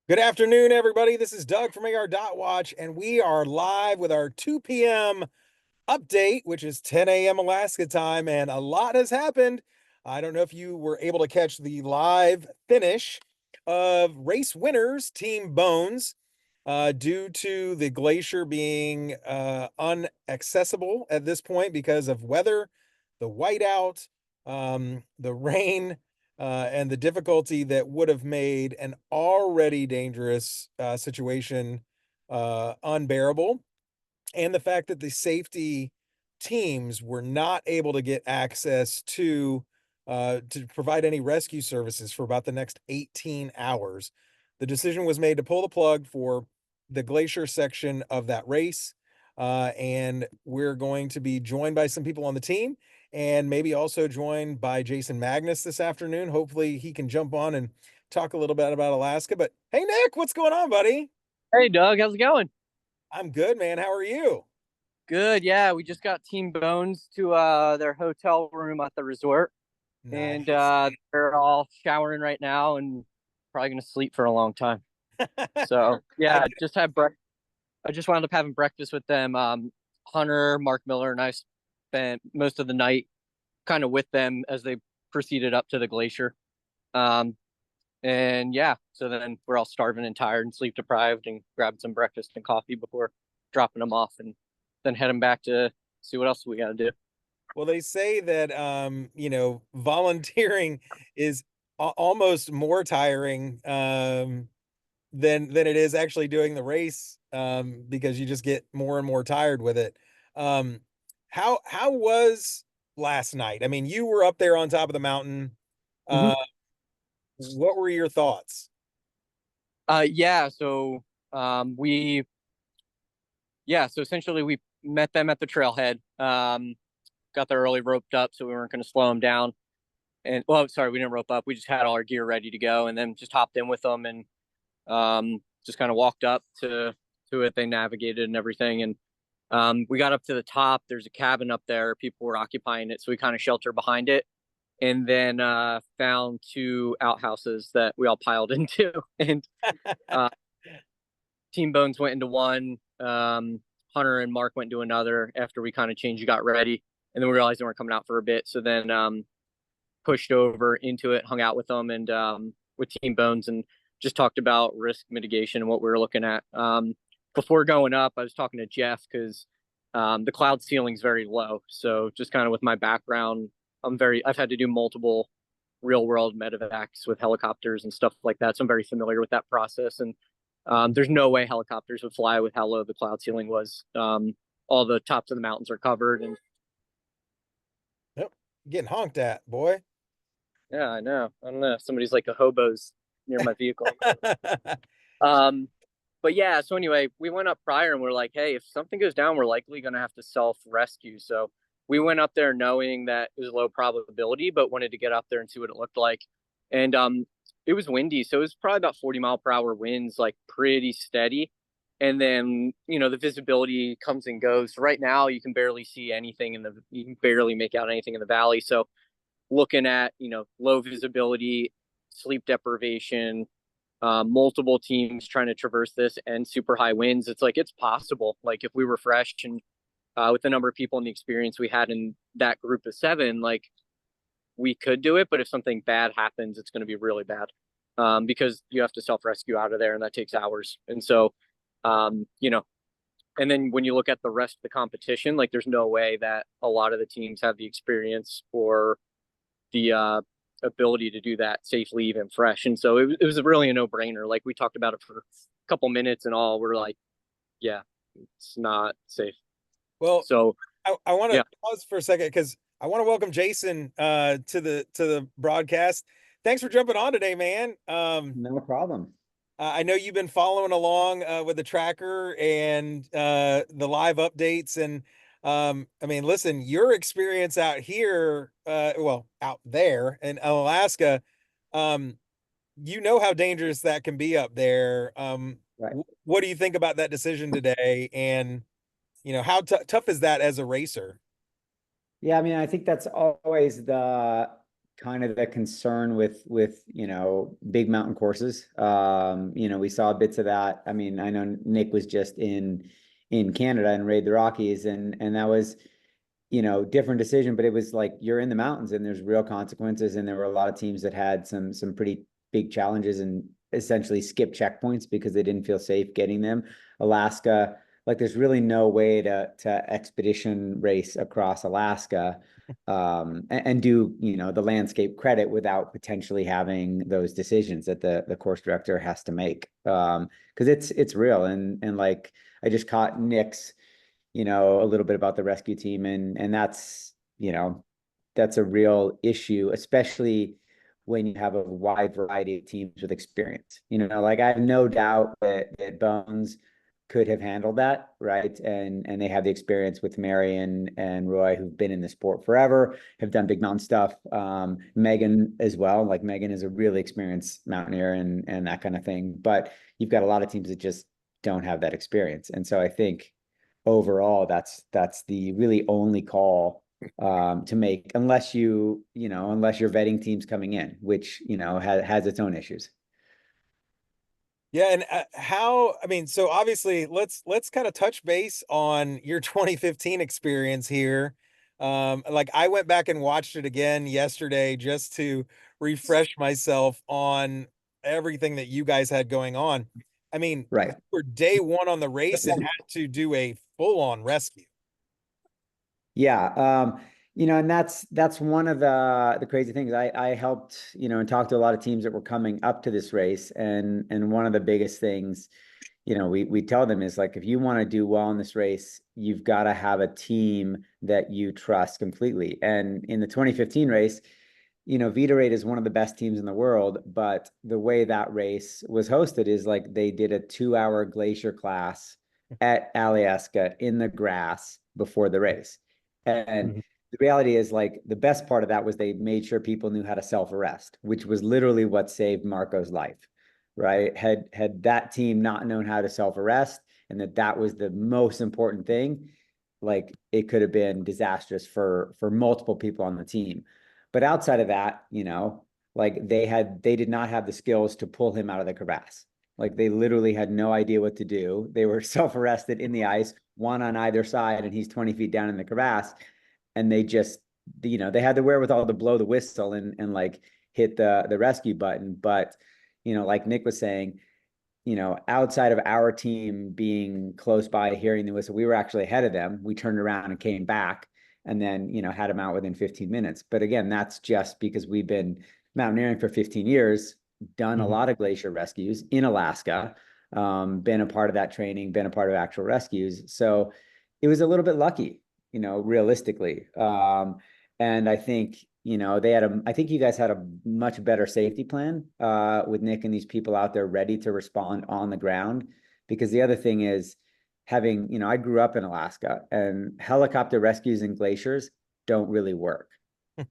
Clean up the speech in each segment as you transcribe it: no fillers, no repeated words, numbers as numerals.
Good afternoon, everybody. This is Doug from AR Watch, and we are live with our 2 p.m. update, which is 10 a.m. Alaska time, and a lot has happened. I don't know if you were able to catch the live finish of race winners, Team Bones, due to the glacier being unaccessible at this point because of weather, the whiteout, the rain, and the difficulty that would have made an already dangerous situation unbearable, and the fact that the safety teams were not able to get access to provide any rescue services for about the next 18 hours. The decision was made to pull the plug for the glacier section of that race. And we're going to be joined by some people on the team and maybe also joined by Jason Magness this afternoon. Hopefully he can jump on and talk a little bit about Alaska. But hey, Nick, what's going on, buddy? Hey Doug, how's it going? I'm good, man. How are you? Good. Yeah, we just got Team Bones to their hotel room at the resort, and Nice. they're all showering right now and probably gonna sleep for a long time. So I yeah, I just wound up having breakfast with them. Hunter, Mark Miller, and I spent most of the night kind of with them as they proceeded up to the glacier. Um, and yeah, so then we're all starving and tired and sleep deprived, and grabbed some breakfast and coffee before dropping them off, and then heading back to see what else we got to do. Well, they say that volunteering is almost more tiring than it is actually doing the race, because you just get more and more tired with it. Um, how was last night? I mean, you were up there on top of the mountain. Mm-hmm. Uh, what were your thoughts? Yeah, so we so essentially we met them at the trailhead. Got there early, roped up, so we weren't going to slow them down. And well, sorry, we didn't rope up. We just had all our gear ready to go, and then just hopped in with them and just kind of walked up to it. They navigated and everything, and we got up to the top. There's a cabin up there. People were occupying it, so we kind of sheltered behind it, and then found two outhouses that we all piled into. And uh, Team Bones went into one. Hunter and Mark went into another after we kind of changed, got ready, and then we realized they weren't coming out for a bit. So then pushed over into it, hung out with them, and with Team Bones, and just talked about risk mitigation and what we were looking at. Before going up, I was talking to Jeff because the cloud ceiling is very low. So just kind of with my background, I've had to do multiple real world medevacs with helicopters and stuff like that. So I'm very familiar with that process. And there's no way helicopters would fly with how low the cloud ceiling was. All the tops of the mountains are covered, and Yep, getting honked at, boy. yeah, I know. I don't know. Somebody's like a hobo's near my vehicle. Um, but yeah, so anyway, we went up prior and we're like, hey, if something goes down, we're likely going to have to self rescue. So we went up there knowing that it was low probability, but wanted to get up there and see what it looked like. And it was windy, so it was probably about 40-mile-per-hour winds, like pretty steady. And then the visibility comes and goes. Right now, you can barely see anything you can barely make out anything in the valley. So looking at low visibility, sleep deprivation, multiple teams trying to traverse this and super high winds, it's like it's possible. Like if we were fresh and with the number of people and the experience we had in that group of seven, like we could do it. But if something bad happens, it's going to be really bad, because you have to self rescue out of there, and that takes hours. And so, um, you know, and then when you look at the rest of the competition, like there's no way that a lot of the teams have the experience or the ability to do that safely, even fresh. And so it was really a no brainer. Like we talked about it for a couple minutes and all. We're like, yeah, it's not safe. Well, So I want to yeah, pause for a second because I want to welcome Jason to the broadcast. Thanks for jumping on today, man. No problem. I know you've been following along with the tracker and the live updates, and I mean, listen, your experience out here, well, out there in Alaska, um, you know how dangerous that can be up there. Right. What do you think about that decision today? And how tough is that as a racer? Yeah, I mean, I think that's always the kind of the concern with big mountain courses. We saw bits of that. I mean, I know Nick was just in Canada and raid the Rockies, and that was different decision, but it was like you're in the mountains and there's real consequences. And there were a lot of teams that had some pretty big challenges and essentially skip checkpoints because they didn't feel safe getting them. Alaska, like there's really no way to expedition race across Alaska and do the landscape credit without potentially having those decisions that the course director has to make. Because it's real. And like I just caught Nick's a little bit about the rescue team, and that's a real issue, especially when you have a wide variety of teams with experience. Like I have no doubt that Bones could have handled that, right? And they have the experience with Marion and Roy, who've been in the sport forever, have done big mountain stuff. Megan as well. Like Megan is a really experienced mountaineer and that kind of thing. But you've got a lot of teams that just don't have that experience. And so I think overall, that's the really only call to make, unless you're vetting teams coming in, which has its own issues. Yeah, and I mean, so obviously, let's kind of touch base on your 2015 experience here. Like I went back and watched it again yesterday just to refresh myself on everything that you guys had going on. I mean, Right. for day one on the race and had to do a full-on rescue. Yeah. And that's one of the crazy things. I helped, and talked to a lot of teams that were coming up to this race. And one of the biggest things, we tell them is like, if you want to do well in this race, you've got to have a team that you trust completely. And in the 2015 race, Vitorade is one of the best teams in the world, but the way that race was hosted is like they did a 2-hour glacier class at Alyeska in the grass before the race. And Mhm. the reality is like the best part of that was they made sure people knew how to self-arrest, which was literally what saved Marco's life, right? Had that team not known how to self-arrest and that was the most important thing, like it could have been disastrous for multiple people on the team. But outside of that, like they did not have the skills to pull him out of the crevasse. Like they literally had no idea what to do. They were self-arrested in the ice, one on either side, and he's 20 feet down in the crevasse. And they just, they had the wherewithal to blow the whistle and like hit the rescue button. But, like Nick was saying, outside of our team being close by hearing the whistle, we were actually ahead of them. We turned around and came back and then, had them out within 15 minutes. But again, that's just because we've been mountaineering for 15 years, done a Mhm. lot of glacier rescues in Alaska, been a part of that training, been a part of actual rescues. So it was a little bit lucky, realistically. And I think, I think you guys had a much better safety plan with Nick and these people out there ready to respond on the ground. Because the other thing is having, I grew up in Alaska and helicopter rescues in glaciers don't really work.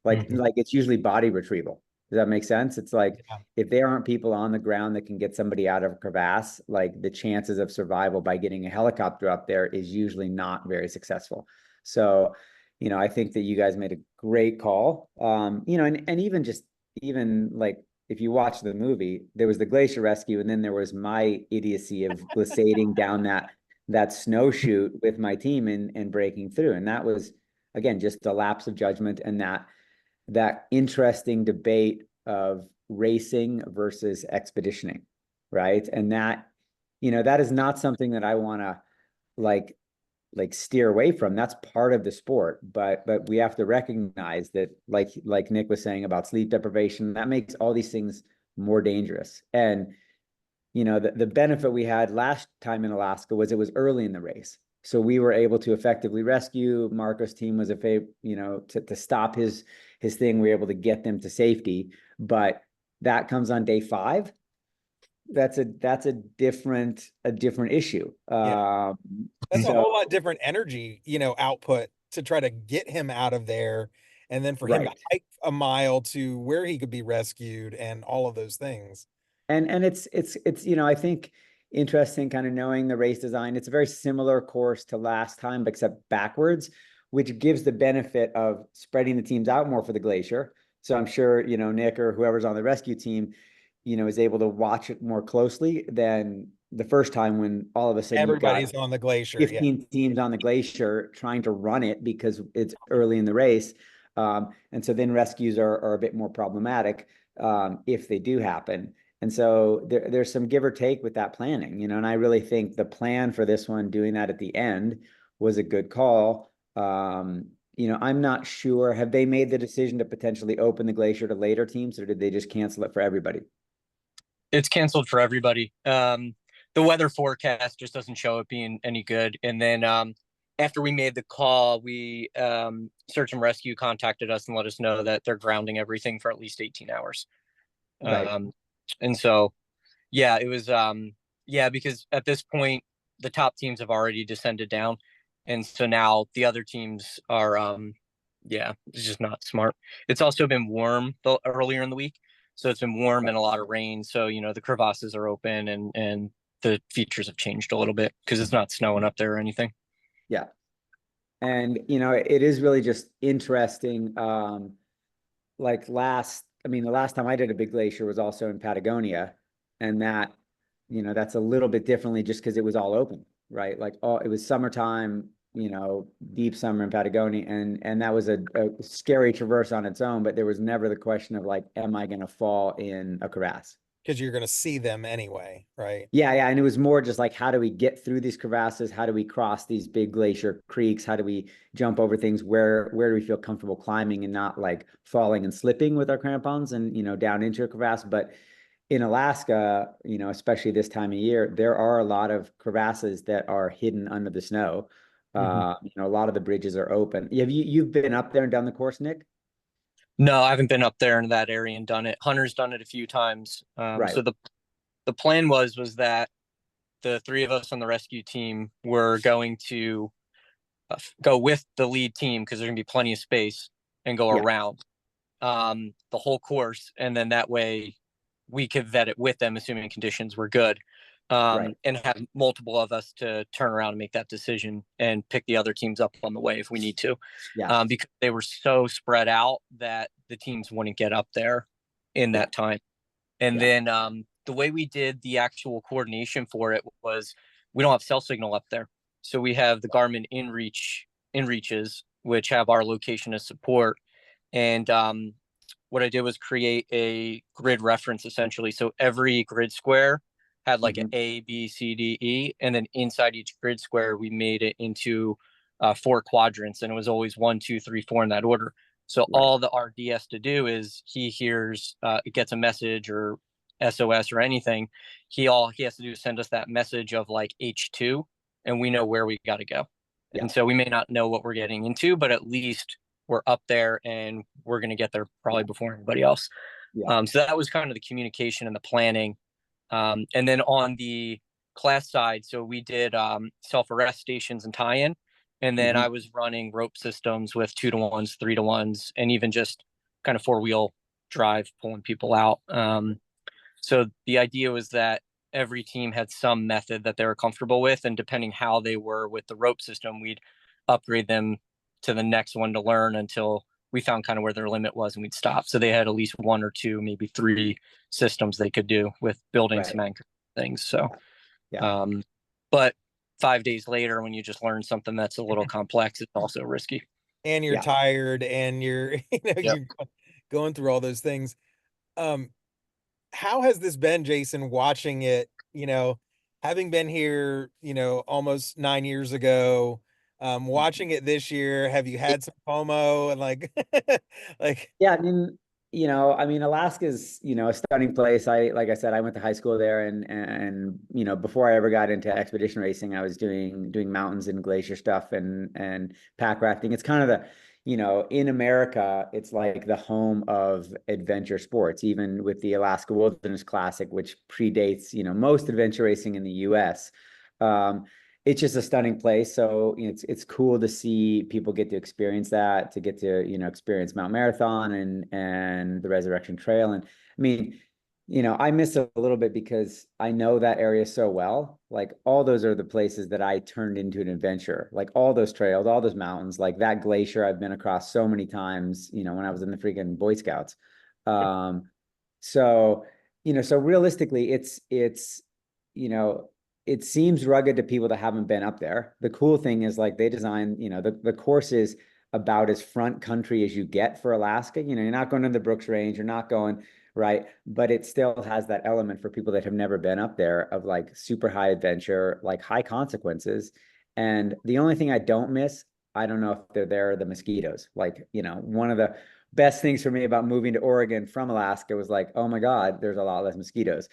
Like it's usually body retrieval. Does that make sense? It's like Yeah. if there aren't people on the ground that can get somebody out of a crevasse, like the chances of survival by getting a helicopter up there is usually not very successful. So, I think that you guys made a great call. And even like if you watch the movie, there was the glacier rescue, and then there was my idiocy of glissading down that snow chute with my team and breaking through. And that was again just a lapse of judgment and that interesting debate of racing versus expeditioning, right? And that is not something that I want to like steer away from. That's part of the sport, but we have to recognize that like Nick was saying about sleep deprivation, that makes all these things more dangerous. And the benefit we had last time in Alaska was it was early in the race. So we were able to effectively rescue. Marco's team was to stop his thing. We were able to get them to safety. But that comes on day 5. That's a different issue. Yeah. That's a So whole lot different energy, output to try to get him out of there. And then for him to right. hike a mile to where he could be rescued and all of those things. And it's I think interesting kind of knowing the race design. It's a very similar course to last time, but except backwards, which gives the benefit of spreading the teams out more for the glacier. So I'm sure, Nick or whoever's on the rescue team, is able to watch it more closely than the first time when all of a sudden you've got Everybody's on the glacier. Yeah. 15 teams on the glacier trying to run it because it's early in the race. And so then rescues are a bit more problematic if they do happen. And so there's some give or take with that planning, and I really think the plan for this one, doing that at the end, was a good call. I'm not sure. Have they made the decision to potentially open the glacier to later teams, or did they just cancel it for everybody? It's canceled for everybody. The weather forecast just doesn't show it being any good. And then after we made the call, we search and rescue contacted us and let us know that they're grounding everything for at least 18 hours. Right. And so, yeah, it was yeah, because at this point the top teams have already descended down, and so now the other teams are yeah, it's just not smart. It's also been warm earlier in the week, so it's been warm Right. and a lot of rain. So the crevasses are open, and the features have changed a little bit because it's not snowing up there or anything. Yeah. And it is really just interesting. Like the last time I did a big glacier was also in Patagonia, and that's a little bit differently just because it was all open, right? Like, it was summertime, deep summer in Patagonia, and that was a scary traverse on its own, but there was never the question of like, am I going to fall in a crevasse? Because you're going to see them anyway, right? Yeah, yeah, and it was more just like, how do we get through these crevasses? How do we cross these big glacier creeks? How do we jump over things? Where do we feel comfortable climbing and not like falling and slipping with our crampons and down into a crevasse? But in Alaska, especially this time of year, there are a lot of crevasses that are hidden under the snow. Mhm. A lot of the bridges are open. You've been up there and done the course, Nick? No, I haven't been up there in that area and done it. Hunter's done it a few times. Right. So the plan was that the three of us on the rescue team were going to go with the lead team because there's gonna be plenty of space and go Yeah. around the whole course, and then that way we could vet it with them, assuming conditions were good, Right. and have multiple of us to turn around and make that decision and pick the other teams up on the way if we need to, Yeah. because they were so spread out that the teams wouldn't get up there in Yeah. that time. And Yeah. then the way we did the actual coordination for it was we don't have cell signal up there. So we have the Garmin InReaches, which have our location as support. And what I did was create a grid reference essentially. So every grid square had like an Mhm. A, B, C, D, E. And then inside each grid square, we made it into 4 quadrants. And it was always 1, 2, 3, 4 in that order. So Right. all the RD has to do is he hears, it gets a message or SOS or anything. All he has to do is send us that message of like H2, and we know where we got to go. Yeah. And so we may not know what we're getting into, but at least we're up there and we're going to get there probably Yeah. before anybody else. Yeah. So that was kind of the communication and the planning. And then on the class side, so we did self arrest stations and tie in. And then I Mhm. was running rope systems with 2-to-1s, 3-to-1s, and even just kind of 4-wheel drive pulling people out. So the idea was that every team had some method that they were comfortable with, and depending how they were with the rope system, we'd upgrade them to the next one to learn until we found kind of where their limit was and we'd stop. So they had at least 1 or 2, maybe 3 systems they could do with building Right. some anchor things. So, Yeah. um, but 5 days later, when you just learn something that's a little complex, it's also risky. And you're Yeah. tired and you're, Yep. you're going through all those things. Um, how has this been, Jason, watching it, having been here, almost 9 years ago, watching it this year, have you had some FOMO and like, like, Yeah, Alaska's, a stunning place. Like I said, I went to high school there, and before I ever got into expedition racing, I was doing mountains and glacier stuff and pack rafting. It's kind of in America, it's like the home of adventure sports, even with the Alaska Wilderness Classic, which predates, most adventure racing in the US. Um, it's just a stunning place. So it's cool to see people get to experience that, to get to experience Mount Marathon and the Resurrection Trail. And I mean, I miss it a little bit because I know that area so well. Like all those are the places that I turned into an adventure. Like all those trails, all those mountains, like that glacier I've been across so many times, when I was in the freaking Boy Scouts. Um, so, so realistically, you know, it seems rugged to people that haven't been up there. The cool thing is like they design, the course is about as front country as you get for Alaska. You're not going to the Brooks Range, you're not going right? But it still has that element for people that have never been up there of like super high adventure, like high consequences. And the only thing I don't miss, I don't know if they're there, are the mosquitoes. Like, one of the best things for me about moving to Oregon from Alaska was like, oh my God, there's a lot less mosquitoes.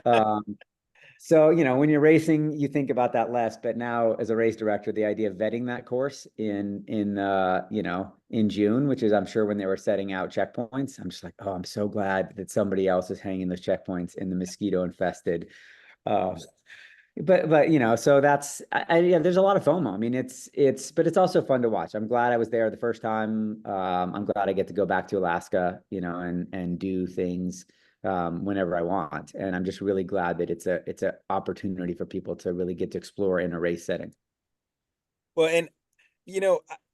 Um, so, when you're racing, you think about that less. But now, as a race director, the idea of vetting that course in June, which is I'm sure when they were setting out checkpoints, I'm just like, oh, I'm so glad that somebody else is hanging those checkpoints in the mosquito infested. Uh, but so that's yeah, there's a lot of FOMO. I mean, but it's also fun to watch. I'm glad I was there the first time. I'm glad I get to go back to Alaska, and do things whenever I want. And I'm just really glad that it's a opportunity for people to really get to explore in a race setting. Well, and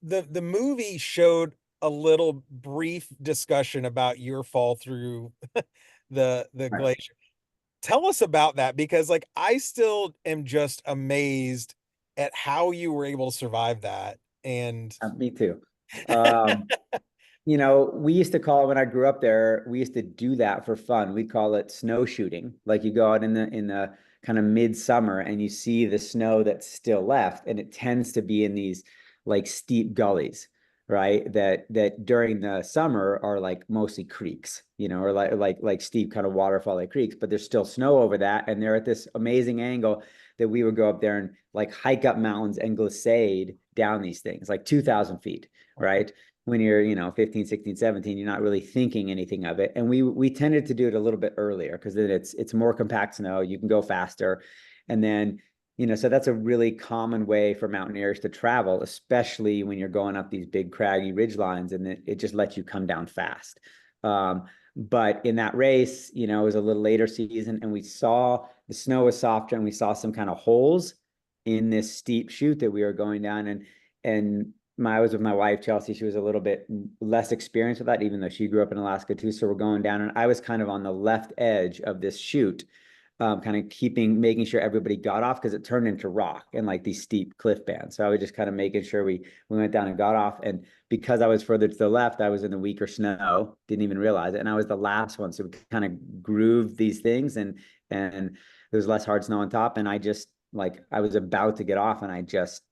the movie showed a little brief discussion about your fall through the Right. glacier. Tell us about that, because like I still am just amazed at how you were able to survive that. And Me too. Um, we used to call it when I grew up there, we used to do that for fun. We'd call it snow shooting. Like you go out in the kind of midsummer and you see the snow that's still left, and it tends to be in these like steep gullies, right? That during the summer are like mostly creeks, or like steep kind of waterfall like creeks, but there's still snow over that, and they're at this amazing angle that we would go up there and like hike up mountains and glissade down these things, like 2,000 feet, right? When you're 15, 16, 17, you're not really thinking anything of it. And we tended to do it a little bit earlier because then it's more compact snow, you can go faster. And then so that's a really common way for mountaineers to travel, especially when you're going up these big craggy ridge lines, and it just lets you come down fast. But in that race, it was a little later season, and we saw the snow was softer, and we saw some kind of holes in this steep chute that we were going down. And I was with my wife, Chelsea. She was a little bit less experienced with that, even though she grew up in Alaska too. So we're going down, and I was kind of on the left edge of this chute, kind of making sure everybody got off because it turned into rock and like these steep cliff bands. So I was just kind of making sure we went down and got off. And because I was further to the left, I was in the weaker snow, didn't even realize it, and I was the last one. So we kind of grooved these things, and there was less hard snow on top, and I just like I was about to get off, and I just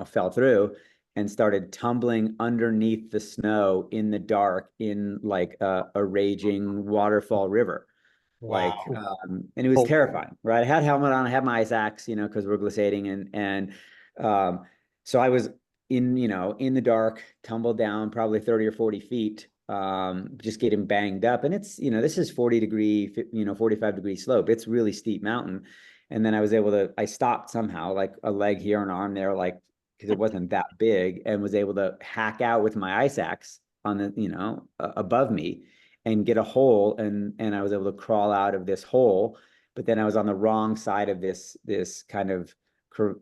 fell through and started tumbling underneath the snow in the dark in like a raging waterfall river. Like, wow. and it was Oh, terrifying, right? I had helmet on, I had my ice axe, because we're glissading, and so I was in the dark, tumbled down probably 30 or 40 feet, just getting banged up. And it's, this is 40-degree, 45-degree slope. It's really steep mountain. And then I stopped somehow, like a leg here, an arm there, like, because it wasn't that big, and was able to hack out with my ice axe on the, above me, and get a hole, and I was able to crawl out of this hole. But then I was on the wrong side of this kind of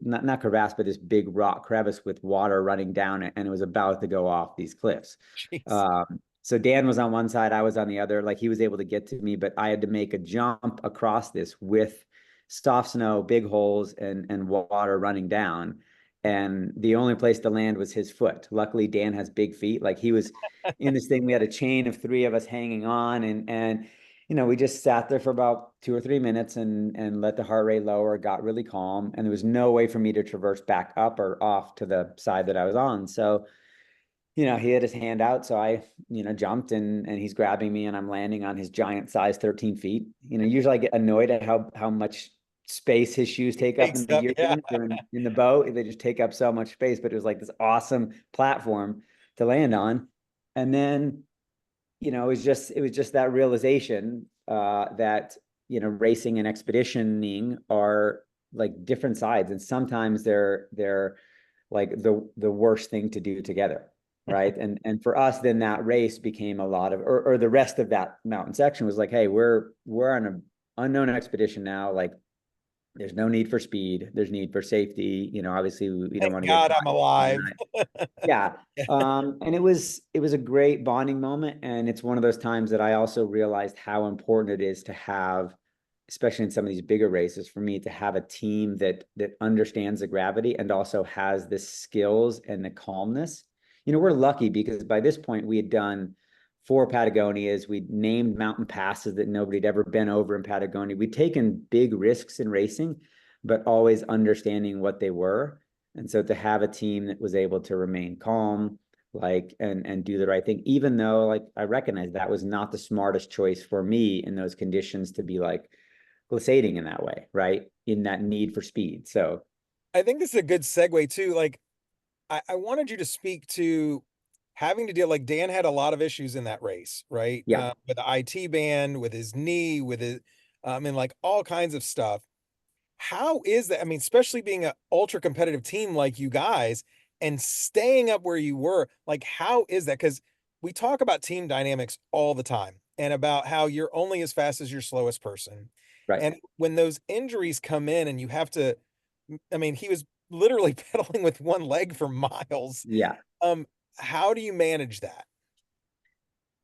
not crevasse, but this big rock crevice with water running down it, and it was about to go off these cliffs. jeez. So Dan was on one side, I was on the other. Like he was able to get to me, but I had to make a jump across this with soft snow, big holes, and water running down. And the only place to land was his foot. Luckily, Dan has big feet. Like he was in this thing. We had a chain of three of us hanging on, and we just sat there for about 2 or 3 minutes and let the heart rate lower, got really calm, and there was no way for me to traverse back up or off to the side that I was on. So he had his hand out, so I, jumped, and he's grabbing me, and I'm landing on his giant size 13 feet. Usually I get annoyed at how much space his shoes take up Takes in the up, gear yeah. change or in the boat. They just take up so much space, but it was like this awesome platform to land on. And then, it was just that realization that, racing and expeditioning are like different sides, and sometimes they're like the worst thing to do together. right? And for us, then that race became a lot of, or the rest of that mountain section was like, hey, we're on an unknown expedition now. Like, there's no need for speed. There's need for safety. Obviously we don't Thank want to get God caught. I'm alive. Yeah. And it was a great bonding moment. And it's one of those times that I also realized how important it is to have, especially in some of these bigger races, for me to have a team that understands the gravity and also has the skills and the calmness. We're lucky because by this point we had done 4 Patagonias. We'd named mountain passes that nobody'd ever been over in Patagonia. We'd taken big risks in racing, but always understanding what they were. And so to have a team that was able to remain calm, like, and do the right thing, even though, like, I recognize that was not the smartest choice for me in those conditions to be like glissading in that way, right? In that need for speed. So I think this is a good segue too. Like, I wanted you to speak to having to deal, like Dan had a lot of issues in that race, right? yeah, With the IT band, with his knee, with his, and like all kinds of stuff. How is that? I mean, especially being an ultra competitive team like you guys and staying up where you were, like, how is that? Because we talk about team dynamics all the time and about how you're only as fast as your slowest person. right. And when those injuries come in and you have to, I mean, he was literally pedaling with one leg for miles. Yeah. Um, how do you manage that?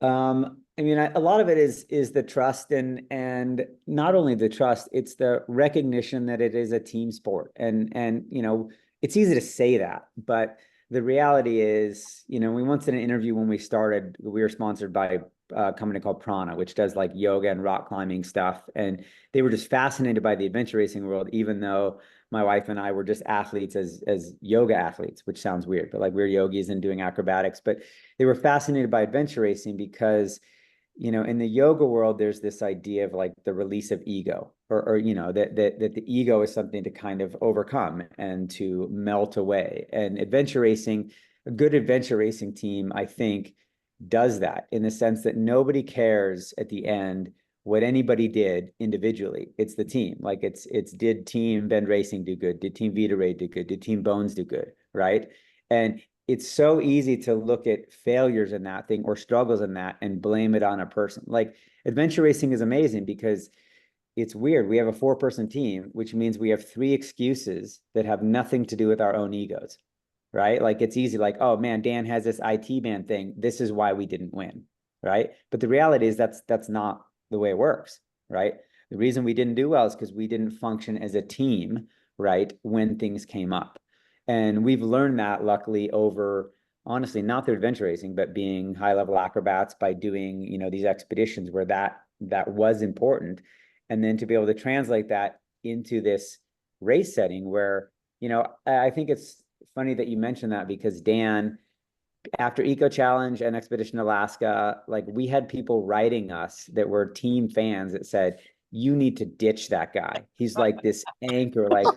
I mean, a lot of it is the trust, and not only the trust, it's the recognition that it is a team sport. And it's easy to say that, but the reality is, we once did an interview when we started. We were sponsored by a company called Prana, which does like yoga and rock climbing stuff, and they were just fascinated by the adventure racing world, even though my wife and I were just athletes as yoga athletes, which sounds weird, but like we're yogis and doing acrobatics. But they were fascinated by adventure racing because, in the yoga world, there's this idea of like the release of ego, or that the ego is something to kind of overcome and to melt away. And adventure racing, a good adventure racing team, I think, does that in the sense that nobody cares at the end what anybody did individually. It's the team. Like, it's did Team Bend Racing do good? Did Team Vita Ray do good? Did Team Bones do good? Right. And it's so easy to look at failures in that thing or struggles in that and blame it on a person. Like, adventure racing is amazing because it's weird. We have a 4-person team, which means we have 3 excuses that have nothing to do with our own egos, right? Like, it's easy, like, oh man, Dan has this IT band thing. This is why we didn't win, right? But the reality is that's not the way it works, right? The reason we didn't do well is because we didn't function as a team, right, when things came up. And we've learned that, luckily, over, honestly, not through adventure racing, but being high-level acrobats by doing, these expeditions where that was important. And then to be able to translate that into this race setting where, I think it's funny that you mentioned that, because Dan, after Eco Challenge and Expedition Alaska, like, we had people writing us that were team fans that said, you need to ditch that guy. He's like this anchor, like,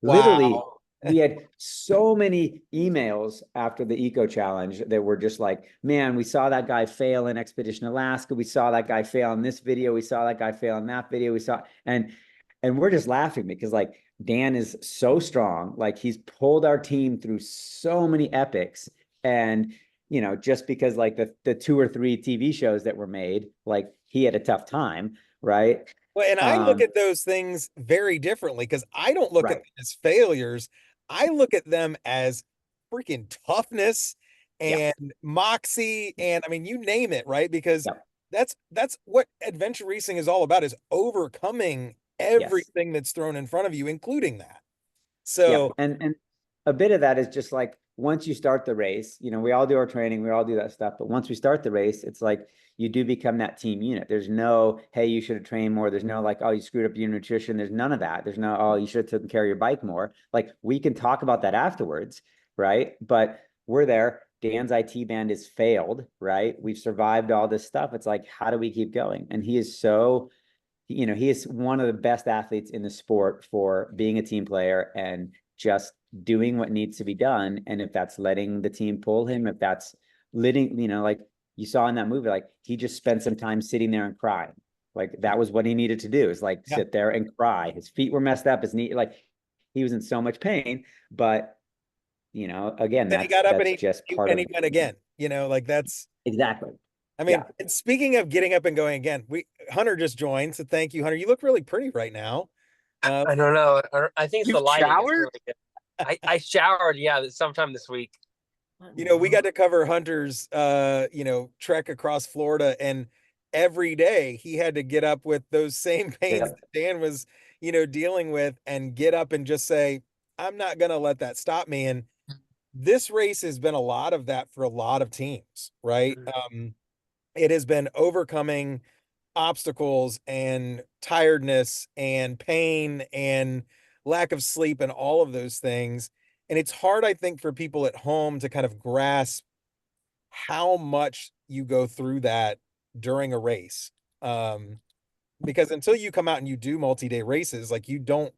literally. Wow. We had so many emails after the Eco Challenge that were just like, man, we saw that guy fail in Expedition Alaska. We saw that guy fail in this video. We saw that guy fail in that video. And we're just laughing because, like, Dan is so strong. Like, he's pulled our team through so many epics. And, just because, like, the 2 or 3 TV shows that were made, like, he had a tough time, right? Well, and I look at those things very differently because I don't look at Right. them as failures. I look at them as freaking toughness Yeah. and moxie, and I mean, you name it, right? Because Yeah. that's what adventure racing is all about, is overcoming Yes. everything that's thrown in front of you, including that. Yeah. So And a bit of that is just like, once you start the race, we all do our training, we all do that stuff. But once we start the race, it's like you do become that team unit. There's no, hey, you should have trained more. There's no like, oh, you screwed up your nutrition. There's none of that. There's no, oh, you should have taken care of your bike more. Like, we can talk about that afterwards, right? But we're there. Dan's IT band is failed, right? We've survived all this stuff. It's like, how do we keep going? And he is so, he is one of the best athletes in the sport for being a team player and just doing what needs to be done. And if that's letting the team pull him, if that's letting, like you saw in that movie, like, he just spent some time sitting there and crying. Like, that was what he needed to do, is like yeah, sit there and cry. His feet were messed up, his knee, like, he was in so much pain, but again, Then he got up and that's he just part and of he went again. Like that's. exactly. I mean, Yeah. and speaking of getting up and going again, Hunter just joined, so thank you, Hunter. You look really pretty right now. I don't know. I think it's You the lighting. It's showered? really good. I showered, yeah, sometime this week. We got to cover Hunter's trek across Florida, and every day he had to get up with those same pains Yeah. that Dan was, dealing with, and get up and just say, I'm not gonna let that stop me. And this race has been a lot of that for a lot of teams, right? It has been overcoming obstacles and tiredness and pain and lack of sleep and all of those things. And it's hard, I think, for people at home to kind of grasp how much you go through that during a race. Um, because until you come out and you do multi-day races, like you don't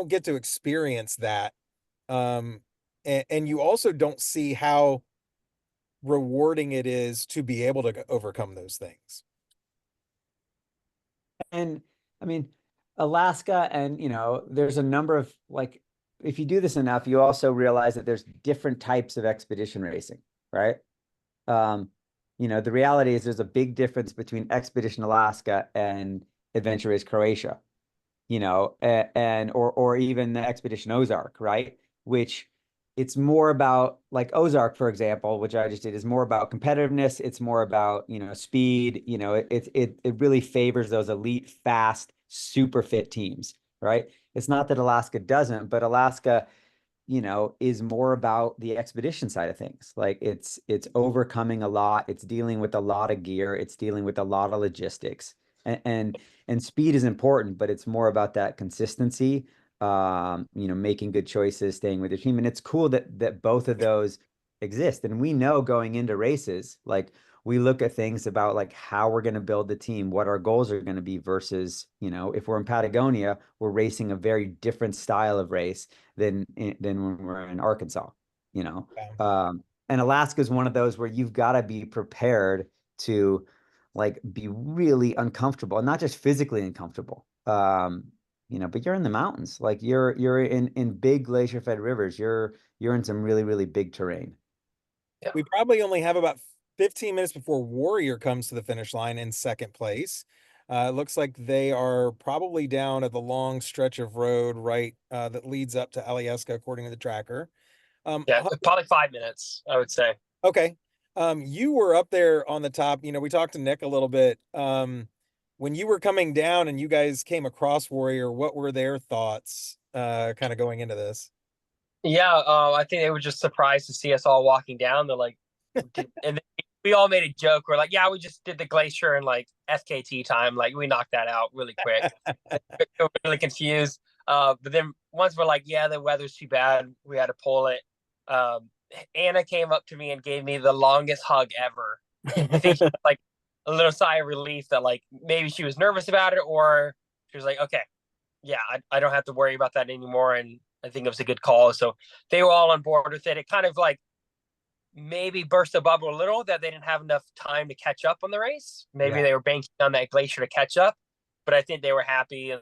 get to experience that. And you also don't see how rewarding it is to be able to overcome those things. And I mean, Alaska, and there's a number of, like, if you do this enough, you also realize that there's different types of expedition racing, right? Um, the reality is there's a big difference between Expedition Alaska and Adventure Race Croatia, or even the Expedition Ozark, right? Which it's more about, like Ozark, for example, which I just did, is more about competitiveness. It's more about, speed. It really favors those elite, fast, super fit teams, right? It's not that Alaska doesn't, but Alaska, is more about the expedition side of things. Like it's overcoming a lot, it's dealing with a lot of gear, it's dealing with a lot of logistics. And speed is important, but it's more about that consistency, making good choices, staying with your team. And it's cool that both of those exist. And we know going into races, like we look at things about like how we're going to build the team, what our goals are going to be versus, if we're in Patagonia, we're racing a very different style of race than when we're in Arkansas, you know. Yeah. And Alaska is one of those where you've got to be prepared to like be really uncomfortable, and not just physically uncomfortable. But you're in the mountains, like you're in big glacier fed rivers. You're in some really, really big terrain. Yeah. We probably only have about 15 minutes before Warrior comes to the finish line in second place. It looks like they are probably down at the long stretch of road, right, that leads up to Alyeska, according to the tracker. Yeah, probably 5 minutes, I would say. Okay. You were up there on the top. We talked to Nick a little bit. When you were coming down and you guys came across Warrior, what were their thoughts, kind of going into this? Yeah, I think they were just surprised to see us all walking down. They're like, and then we all made a joke. We're like, yeah, we just did the glacier in like FKT time. Like we knocked that out really quick. They were really confused. But then once we're like, yeah, the weather's too bad, we had to pull it. Um, Anna came up to me and gave me the longest hug ever. I think she was like a little sigh of relief that like maybe she was nervous about it, or she was like, okay, yeah, I don't have to worry about that anymore. And I think it was a good call. So they were all on board with it. It kind of like maybe burst a bubble a little that they didn't have enough time to catch up on the race. Maybe Yeah. they were banking on that glacier to catch up, but I think they were happy, and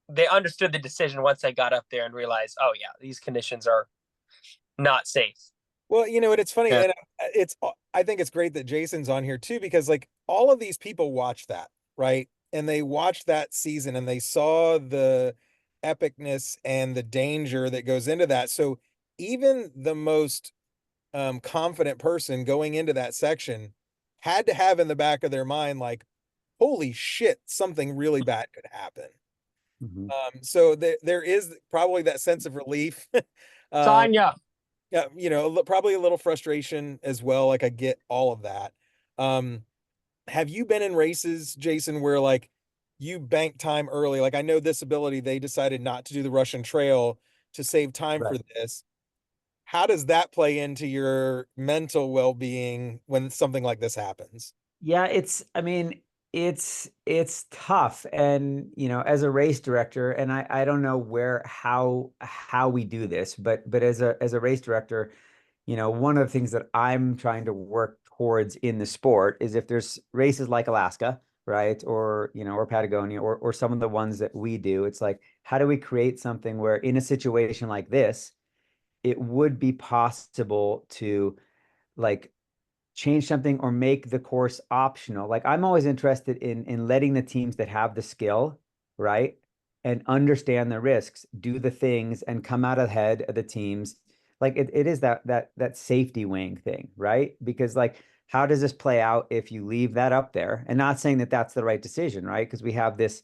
they understood the decision once they got up there and realized, oh yeah, these conditions are not safe. Well, and it's funny, Yeah. and I think it's great that Jason's on here too, because like all of these people watched that, right? And they watched that season and they saw the epicness and the danger that goes into that. So even the most confident person going into that section had to have in the back of their mind, like, holy shit, something really bad could happen. Mhm. So there is probably that sense of relief. uh, Tanya. yeah, probably a little frustration as well. Like I get all of that. Um, have you been in races, Jason, where like you bank time early? Like I know this ability, they decided not to do the Russian Trail to save time for Right. this. How does that play into your mental well-being when something like this happens? Yeah, I mean, it's tough. And, as a race director, and I don't know how we do this, but as a race director, one of the things that I'm trying to work towards in the sport is if there's races like Alaska, right? Or Patagonia, or some of the ones that we do, it's like, how do we create something where in a situation like this, it would be possible to like change something or make the course optional. Like I'm always interested in letting the teams that have the skill, right? And understand the risks, do the things and come out ahead of the teams. Like it is that safety wing thing, right? Because like how does this play out if you leave that up there? And not saying that that's the right decision, right? Because we have this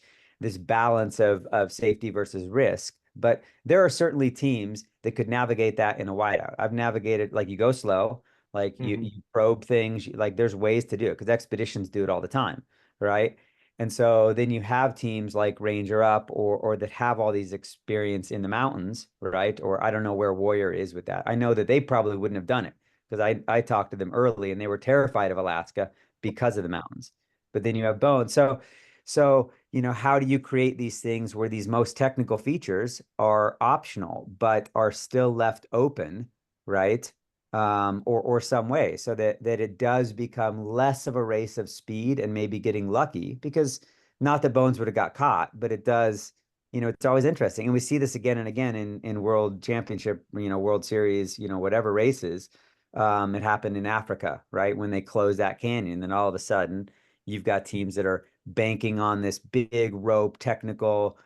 balance of safety versus risk. But there are certainly teams that could navigate that in a whiteout. I've navigated like you go slow, like you probe things, like there's ways to do it because expeditions do it all the time, right? And so then you have teams like Ranger Up or that have all these experience in the mountains, right? Or I don't know where Warrior is with that. I know that they probably wouldn't have done it because I talked to them early and they were terrified of Alaska because of the mountains. But then you have Bones. So, how do you create these things where these most technical features are optional, but are still left open, right? Or some way so that it does become less of a race of speed and maybe getting lucky because not that Bones would have got caught, but it does, it's always interesting. And we see this again and again in world championship, World Series, whatever races. It happened in Africa, right? When they closed that canyon, then all of a sudden you've got teams that are banking on this big rope technical,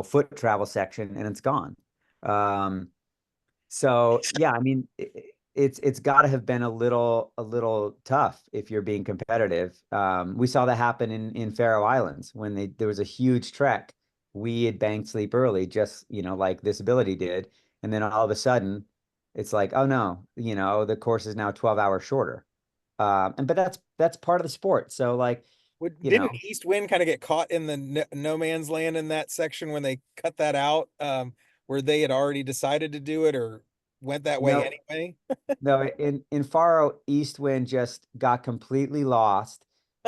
foot travel section and it's gone. So yeah, I mean, it's got to have been a little tough if you're being competitive. We saw that happen in Faroe Islands when there was a huge trek. We had banked sleep early, just like this ability did, and then all of a sudden, it's like, oh no, the course is now 12 hours shorter. But that's part of the sport. So like, you Didn't know, East Wind kind of get caught in the no man's land in that section when they cut that out, where they had already decided to do it or went that way no, anyway? no, in Faro, Eastwind just got completely lost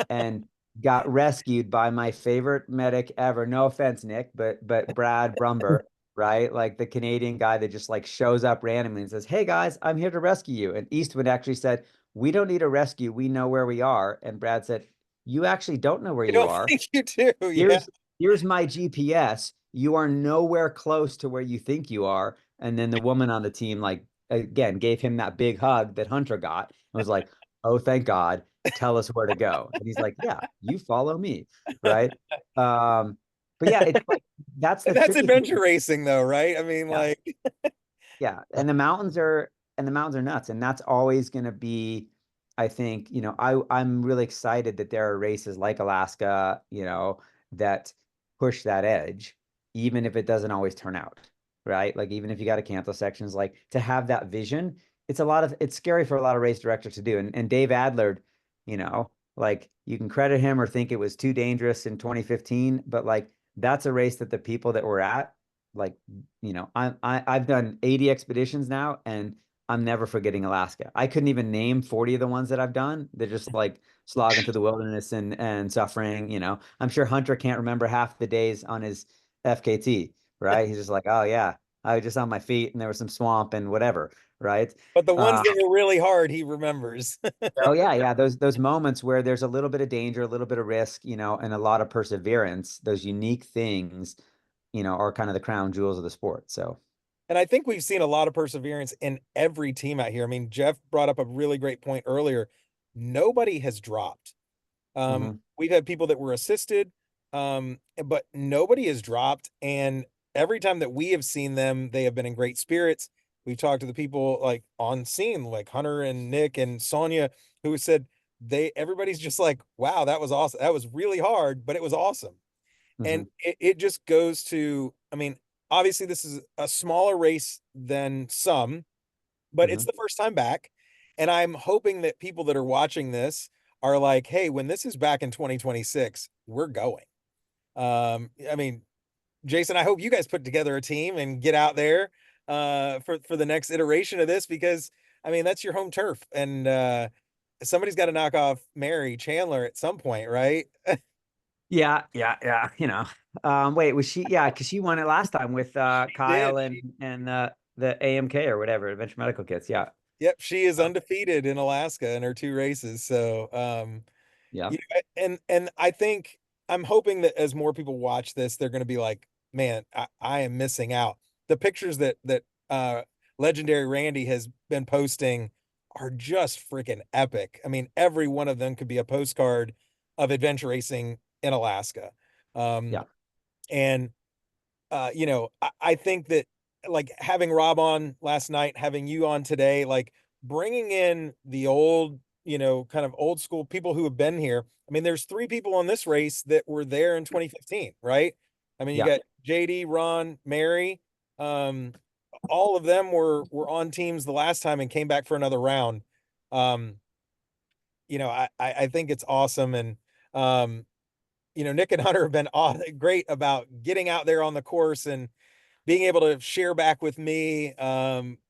and got rescued by my favorite medic ever. No offense, Nick, but Brad Brumber, right? Like the Canadian guy that just like shows up randomly and says, "Hey guys, I'm here to rescue you." And Eastwind actually said, "We don't need a rescue. We know where we are." And Brad said, "You actually don't know where I you don't are. think you do. Yeah. Here's my GPS. You are nowhere close to where you think you are." And then the woman on the team, like, again, gave him that big hug that Hunter got and was like, "Oh, thank God. Tell us where to go." And he's like, "Yeah, you follow me." Right. Um, but yeah, it's like that's the That's tricky thing. adventure racing though, right? I mean, Yeah. like, Yeah, and the mountains are nuts, and that's always going to be, I think, I'm really excited that there are races like Alaska, that push that edge, even if it doesn't always turn out, right? Like even if you got to cancel sections, like to have that vision, it's scary for a lot of race directors to do. And Dave Adler, like you can credit him or think it was too dangerous in 2015, but like that's a race that the people that were at like I've done 80 expeditions now and I'm never forgetting Alaska. I couldn't even name 40 of the ones that I've done. They're just like slogging through the wilderness and suffering, I'm sure Hunter can't remember half the days on his FKT, right? He's just like, "Oh yeah, I was just on my feet and there was some swamp and whatever," right? but the ones Uh, that were really hard, he remembers. oh yeah, yeah, those moments where there's a little bit of danger, a little bit of risk, and a lot of perseverance, those unique things, are kind of the crown jewels of the sport. So, And I think we've seen a lot of perseverance in every team out here. I mean, Jeff brought up a really great point earlier. Nobody has dropped. mhm. We've had people that were assisted, but nobody has dropped. And every time that we have seen them, they have been in great spirits. We've talked to the people like on scene, like Hunter and Nick and Sonia, who said everybody's just like, wow, that was awesome. That was really hard, but it was awesome. And Mhm, it just goes to, I mean, obviously this is a smaller race than some, but it's mhm, the first time back. And I'm hoping that people that are watching this are like, hey, when this is back in 2026, we're going. I mean, Jason, I hope you guys put together a team and get out there for the next iteration of this because I mean that's your home turf. And somebody's got to knock off Mary Chandler at some point, right? yeah, yeah, yeah. Wait, was she? Yeah, because she won it last time with Did Kyle and the AMK or whatever, Adventure Medical Kits. Yeah, Yep, she is uh, undefeated in Alaska in her two races. So, yeah, and I think I'm hoping that as more people watch this, they're going to be like, man, I am missing out. The pictures that Legendary Randy has been posting are just freaking epic. I mean, every one of them could be a postcard of adventure racing in Alaska. Yeah. And you know, I think that like having Rob on last night, having you on today, like bringing in the old, you know, kind of old school people who have been here. I mean, there's three people on this race that were there in 2015, right? I mean, you Yeah. got JD, Ron, Mary. Um, all of them were on teams the last time and came back for another round. Um, you know, I think it's awesome. And you know, Nick and Hunter have been great about getting out there on the course and being able to share back with me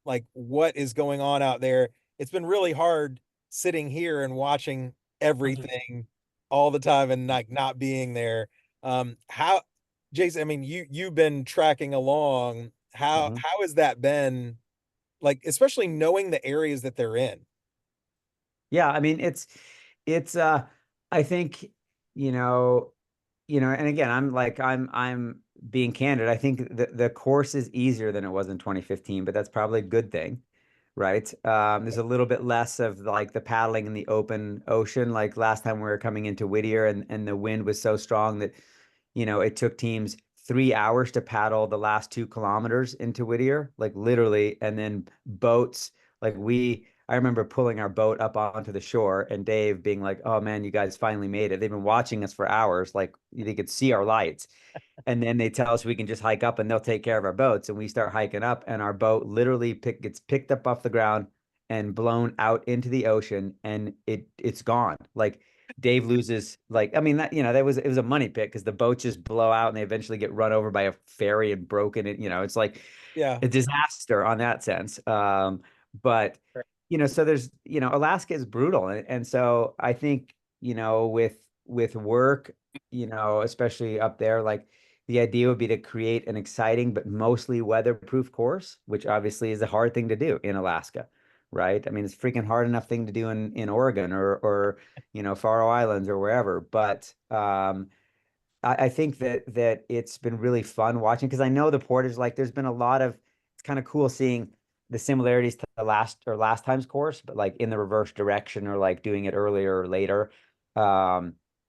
like what is going on out there. It's been really hard sitting here and watching everything all the time and like not being there. How Jason, I mean you've been tracking along. Mhm. How has that been like especially knowing the areas that they're in? Yeah, I mean it's I think, you know, and again, I'm being candid. I think the course is easier than it was in 2015, but that's probably a good thing, right? There's a little bit less of like the paddling in the open ocean. Like last time we were coming into Whittier and the wind was so strong that, it took teams 3 hours to paddle the last 2 kilometers into Whittier, like literally, and then boats. I remember pulling our boat up onto the shore and Dave being like, "Oh man, you guys finally made it." They've been watching us for hours, like they could see our lights. And then they tell us we can just hike up and they'll take care of our boats. And we start hiking up, and our boat literally gets picked up off the ground and blown out into the ocean, and it's gone. Like Dave loses, like, I mean, that, it was a money pit because the boats just blow out and they eventually get run over by a ferry and broken. It's like Yeah. a disaster on that sense. But so there's, Alaska is brutal, and so I think, with work, especially up there, like the idea would be to create an exciting but mostly weatherproof course, which obviously is a hard thing to do in Alaska, right? I mean, it's a freaking hard enough thing to do in Oregon or Faroe Islands or wherever. But I think that it's been really fun watching because I know the Portage, like there's been a lot of, it's kind of cool seeing the similarities to the last time's course, but like in the reverse direction or like doing it earlier or later.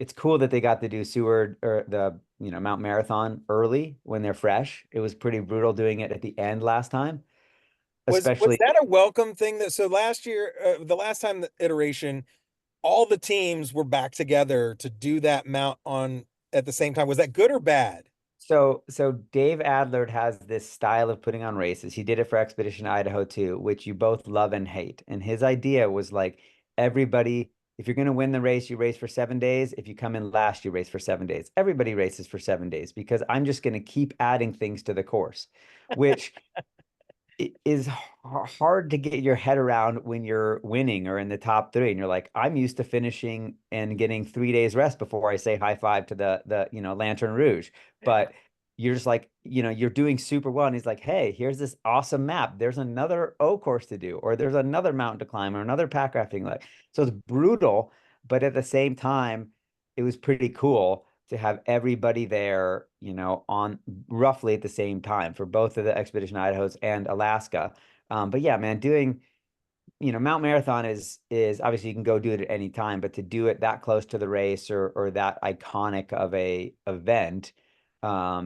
It's cool that they got to do Seward or the Mount Marathon early when they're fresh. It was pretty brutal doing it at the end last time, Was especially. that a welcome thing that so last year the last time the iteration all the teams were back together to do that mount on at the same time. Was that good or bad? So Dave Adler has this style of putting on races. He did it for Expedition Idaho too, which you both love and hate. And his idea was like everybody, if you're going to win the race, you race for 7 days. If you come in last, you race for 7 days. Everybody races for 7 days because I'm just going to keep adding things to the course, which it is hard to get your head around when you're winning or in the top three and you're like, I'm used to finishing and getting 3 days rest before I say high five to the Lantern Rouge. But you're just like, you're doing super well, and he's like, hey, here's this awesome map, there's another O course to do, or there's another mountain to climb, or another pack rafting, like, so it's brutal, but at the same time it was pretty cool to have everybody there, on roughly at the same time for both of the Expedition Idahos and Alaska. But yeah, man, doing, Mount Marathon is obviously you can go do it at any time, but to do it that close to the race or that iconic of a event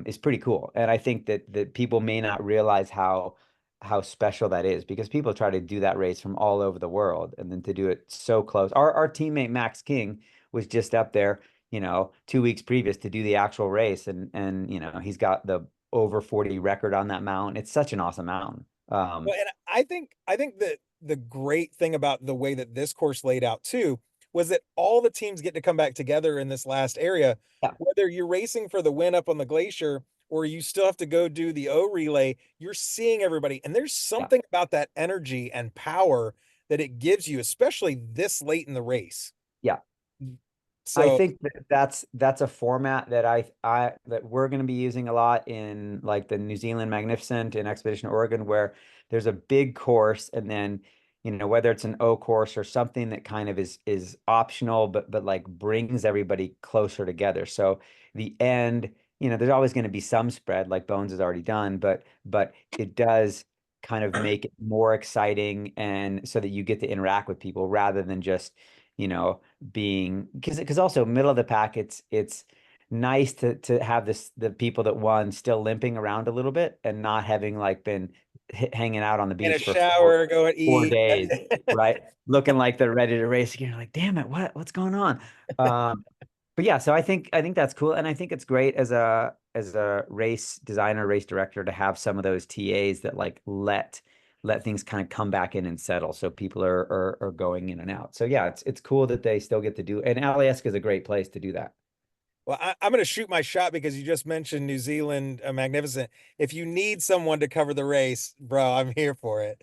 is pretty cool. And I think that people may not realize how special that is because people try to do that race from all over the world, and then to do it so close. Our teammate Max King was just up there, 2 weeks previous to do the actual race, and he's got the over 40 record on that mountain. It's such an awesome mountain. Well, and I think that the great thing about the way that this course laid out too was that all the teams get to come back together in this last area, Yeah, whether you're racing for the win up on the glacier or you still have to go do the O relay, you're seeing everybody. And there's yeah, something about that energy and power that it gives you, especially this late in the race. yeah. I So, think that's a format that we're going to be using a lot in like the New Zealand Magnificent and Expedition Oregon, where there's a big course, and then whether it's an O course or something that kind of is optional, but like brings everybody closer together. So the end, there's always going to be some spread, like Bones has already done, but it does kind of make it more exciting, and so that you get to interact with people rather than just, being, because also middle of the pack, it's nice to have the people that won still limping around a little bit and not having like been hanging out on the In a beach for shower, go and 4 days, eat. right? Looking like they're ready to race again. You're like, damn it, what's going on? But yeah, so I think that's cool, and I think it's great as a race designer, race director, to have some of those TAs that like let things kind of come back in and settle, so people are going in and out. So yeah, it's cool that they still get to do, and Alyeska is a great place to do that. Well, I'm going to shoot my shot because you just mentioned New Zealand, magnificent. If you need someone to cover the race, bro, I'm here for it.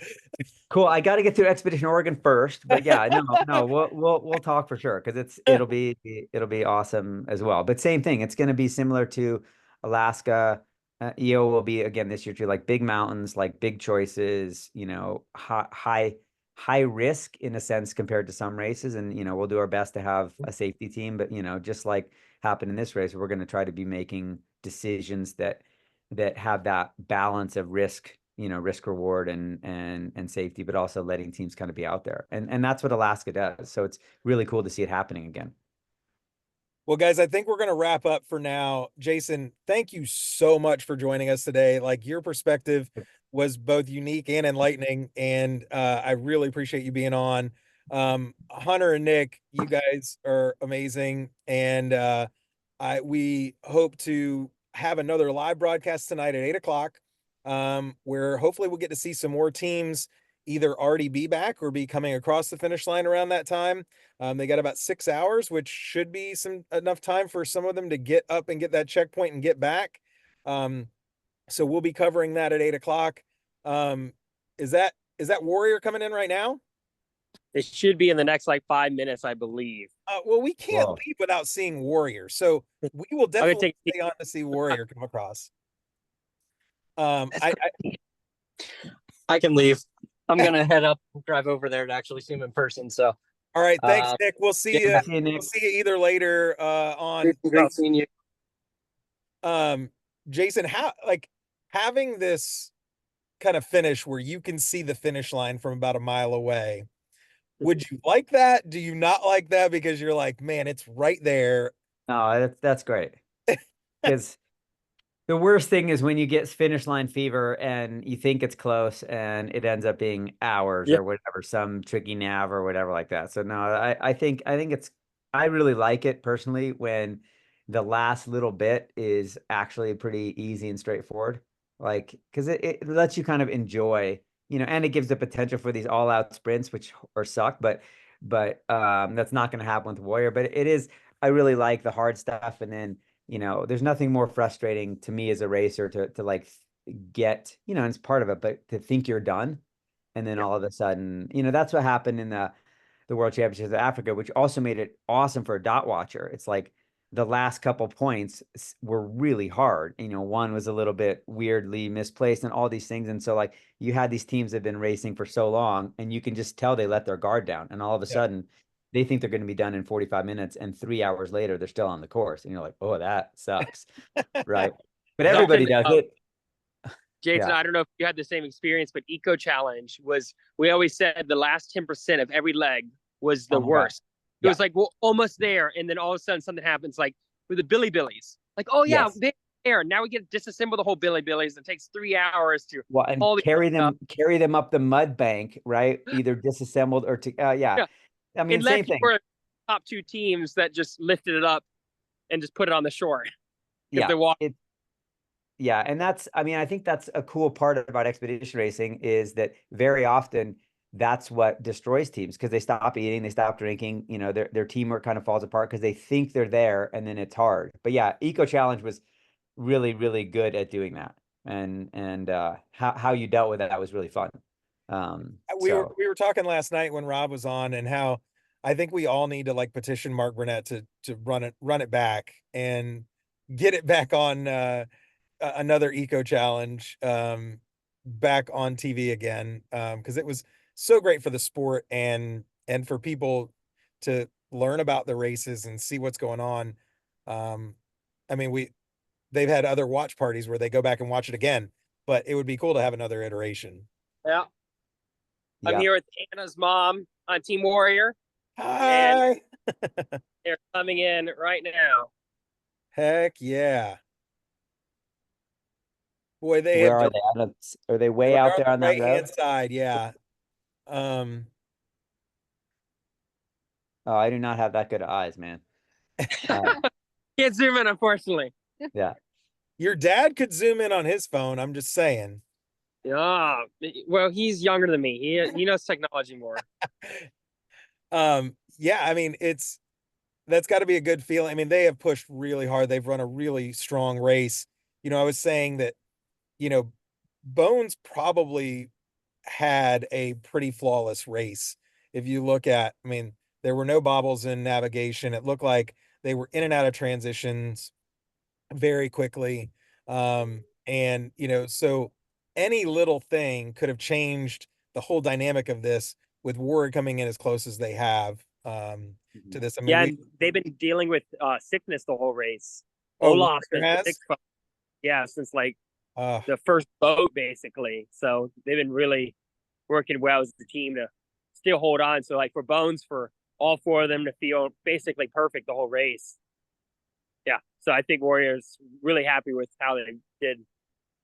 Cool. I got to get through Expedition Oregon first, but yeah, no, we'll talk for sure, because it'll be awesome as well. But same thing, it's going to be similar to Alaska. EO will be again this year too, like big mountains, like big choices, high risk in a sense compared to some races, and we'll do our best to have a safety team, but just like happened in this race, we're going to try to be making decisions that have that balance of risk reward and safety, but also letting teams kind of be out there. And that's what Alaska does. So it's really cool to see it happening again. Well, guys, I think we're going to wrap up for now. Jason, thank you so much for joining us today. Like, your perspective was both unique and enlightening, and I really appreciate you being on. Hunter and Nick, you guys are amazing, and we hope to have another live broadcast tonight at 8 o'clock, where hopefully we'll get to see some more teams either already be back or be coming across the finish line around that time. They got about 6 hours, which should be enough time for some of them to get up and get that checkpoint and get back. So we'll be covering that at 8 o'clock. Is that Warrior coming in right now? It should be in the next like 5 minutes, I believe. Well, we can't Whoa. leave without seeing Warrior, so we will definitely stay on to see Warrior come across. I can leave. I'm gonna head up, drive over there to actually see him in person. So, all right, thanks, Nick. We'll see you. See you, Nick. We'll see you either later on. great seeing you. Jason, how, like, having this kind of finish where you can see the finish line from about a mile away, would you like that? Do you not like that because you're like, man, it's right there? No, that's great. Because the worst thing is when you get finish line fever and you think it's close and it ends up being hours or whatever, some tricky nav or whatever like that. So no, I really like it personally when the last little bit is actually pretty easy and straightforward. Like, because it lets you kind of enjoy, and it gives the potential for these all out sprints, which or suck, but that's not going to happen with Warrior. But it is, I really like the hard stuff, and then there's nothing more frustrating to me as a racer to like get, and it's part of it, but to think you're done. And then all of a sudden, that's what happened in the World Championships of Africa, which also made it awesome for a dot watcher. It's like the last couple points were really hard. One was a little bit weirdly misplaced and all these things. And so like you had these teams that have been racing for so long and you can just tell they let their guard down. And all of a sudden they think they're going to be done in 45 minutes. And 3 hours later, they're still on the course. And you're like, oh, that sucks. Right. But everybody does it. Jason, I don't know if you had the same experience, but Eco Challenge we always said the last 10% of every leg was the worst. It was like, well, almost there. And then all of a sudden something happens, like with the Billy Billies. Like, oh yeah, they're there. Now we get to disassemble the whole Billy Billies. It takes 3 hours to carry them up the mud bank, right? Either disassembled or I mean, unless same thing. Were top two teams that just lifted it up and just put it on the shore. Yeah. And I think that's a cool part about expedition racing, is that very often that's what destroys teams, because they stop eating, they stop drinking, their teamwork kind of falls apart because they think they're there and then it's hard. But yeah, Eco Challenge was really, really good at doing that. And how you dealt with that was really fun. We were talking last night when Rob was on, and how I think we all need to like petition Mark Burnett to run it back and get it back on another Eco Challenge back on TV again, because it was so great for the sport and for people to learn about the races and see what's going on. I mean, they've had other watch parties where they go back and watch it again, but it would be cool to have another iteration. Yeah. I'm Yeah. here with Anna's mom on Team Warrior. Hi. They're coming in right now. Heck yeah. Boy, they Where have are they? Are they way they're out on there the on that right road? hand side, yeah. Um, Oh, I do not have that good of eyes, man. Can't zoom in, unfortunately. Yeah. your dad could zoom in on his phone. I'm just saying. Yeah. Well, he's younger than me. He knows technology more. Yeah, I mean, that's got to be a good feeling. I mean, they have pushed really hard. They've run a really strong race. I was saying that, you know, Bones probably had a pretty flawless race. If you look at, I mean, there were no bobbles in navigation. It looked like they were in and out of transitions very quickly. And, so any little thing could have changed the whole dynamic of this with Ward coming in as close as they have to this. I mean, Yeah, and they've been dealing with sickness the whole race. oh, Olaf's Warrior been has? sick yeah, since like Uh, the first boat, basically. So they've been really working well as a team to still hold on. So, like, for Bones, for all four of them to feel basically perfect the whole race. Yeah. So I think Warriors really happy with how they did.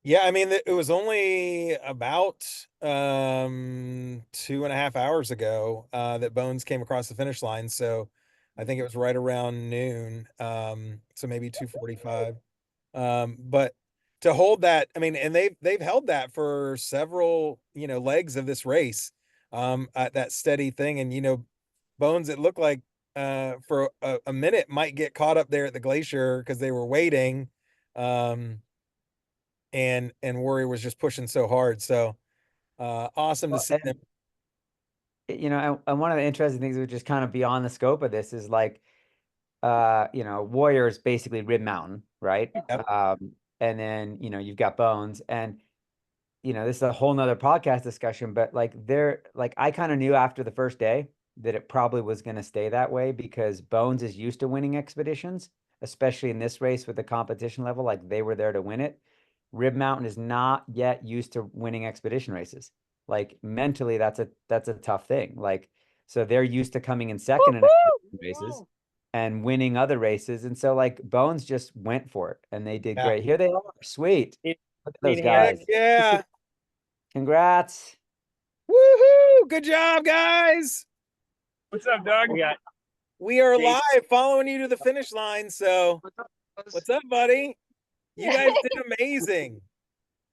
Yeah, I mean, it was only about 2.5 hours ago that Bones came across the finish line. So I think it was right around noon. So maybe 2:45. But to hold that, I mean, and they've held that for several, legs of this race, at that steady thing. And Bones, it looked like for a minute might get caught up there at the glacier because they were waiting. And Warrior was just pushing so hard. So awesome to Well, see them. and and one of the interesting things, which is kind of beyond the scope of this, is like, Warrior is basically Rib Mountain, right? Yep. And then, you've got Bones, and this is a whole nother podcast discussion, but like I kind of knew after the first day that it probably was going to stay that way because Bones is used to winning expeditions, especially in this race with the competition level. Like they were there to win it. Rib Mountain is not yet used to winning expedition races. Like mentally, that's a tough thing. Like, so they're used to coming in second in expedition races and winning other races. And so like Bones just went for it and they did Yeah. great. Here they are. Sweet. I Look at mean, those Heck guys. yeah. Congrats. Woohoo! Good job, guys. What's up, Doug? We got We are Jason. live following you to the finish line. So what's up, buddy? You guys did amazing.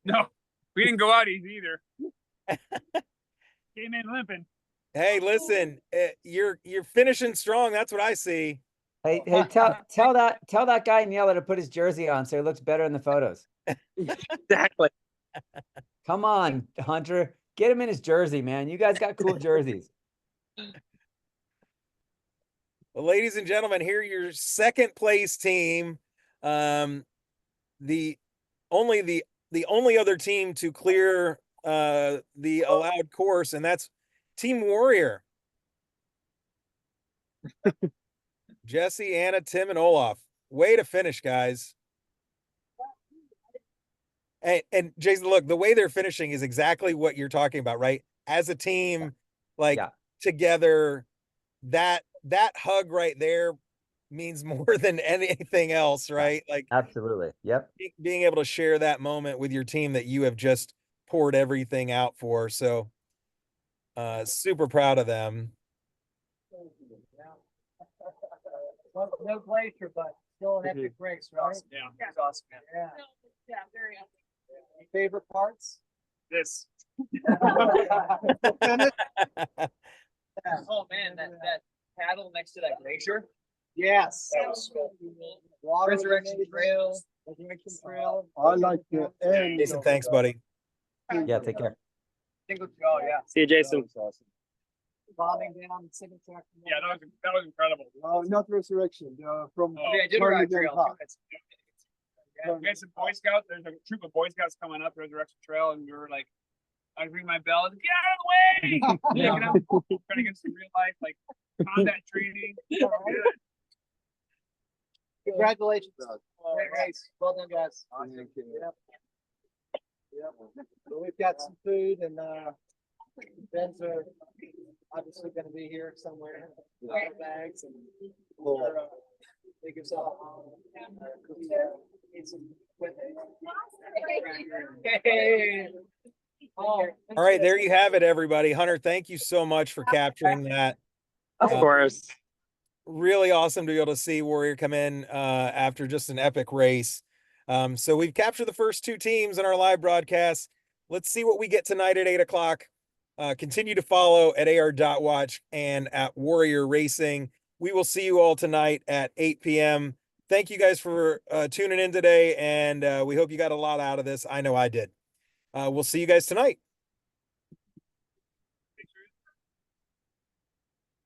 No, we didn't go out easy either. Came in limping. Hey, listen, you're finishing strong. That's what I see. Hey, tell that guy in yellow to put his jersey on so he looks better in the photos. Exactly. Come on, Hunter. Get him in his jersey, man. You guys got cool jerseys. Well, ladies and gentlemen, here your second place team. The only other team to clear the allowed course, and that's Team Warrior. Jesse, Anna, Tim, and Olaf. Way to finish, guys. And Jason, look, the way they're finishing is exactly what you're talking about, right? As a team, like together, that hug right there means more than anything else, right? Like Absolutely. Yep. being able to share that moment with your team that you have just poured everything out for. So super proud of them. Well, no glacier, but still an epic race, right? Yeah, It's awesome. Yeah. Yeah, very epic. Favorite parts? this. Oh man, that paddle next to that glacier. Yes. That was so cool. Water Resurrection Trail. Resurrection Trail. I like the end. Jason, thanks, buddy. Yeah, take care. Oh yeah. See you, Jason. Bombing down the second track. Yeah, that was incredible. Not resurrection. From Oh, Yeah, Iditarod Trail. We had some Boy Scouts. There's a troop of Boy Scouts coming up Resurrection Trail, and we were like, I ring my bell, get out of the way! Trying to get some real life like combat training. Congratulations. Great race. Well done, guys. Awesome. Yep. So we've got some food and Ben's are obviously gonna be here somewhere. Bags and take us off. Hey. All right, there you have it, everybody. Hunter, thank you so much for capturing that. Of course. Really awesome to be able to see Warrior come in after just an epic race. So we've captured the first two teams in our live broadcast. Let's see what we get tonight at 8 o'clock. Continue to follow at ar.watch and at Warrior Racing. We will see you all tonight at 8 p.m. Thank you guys for tuning in today, and we hope you got a lot out of this. I know I did. We'll see you guys tonight.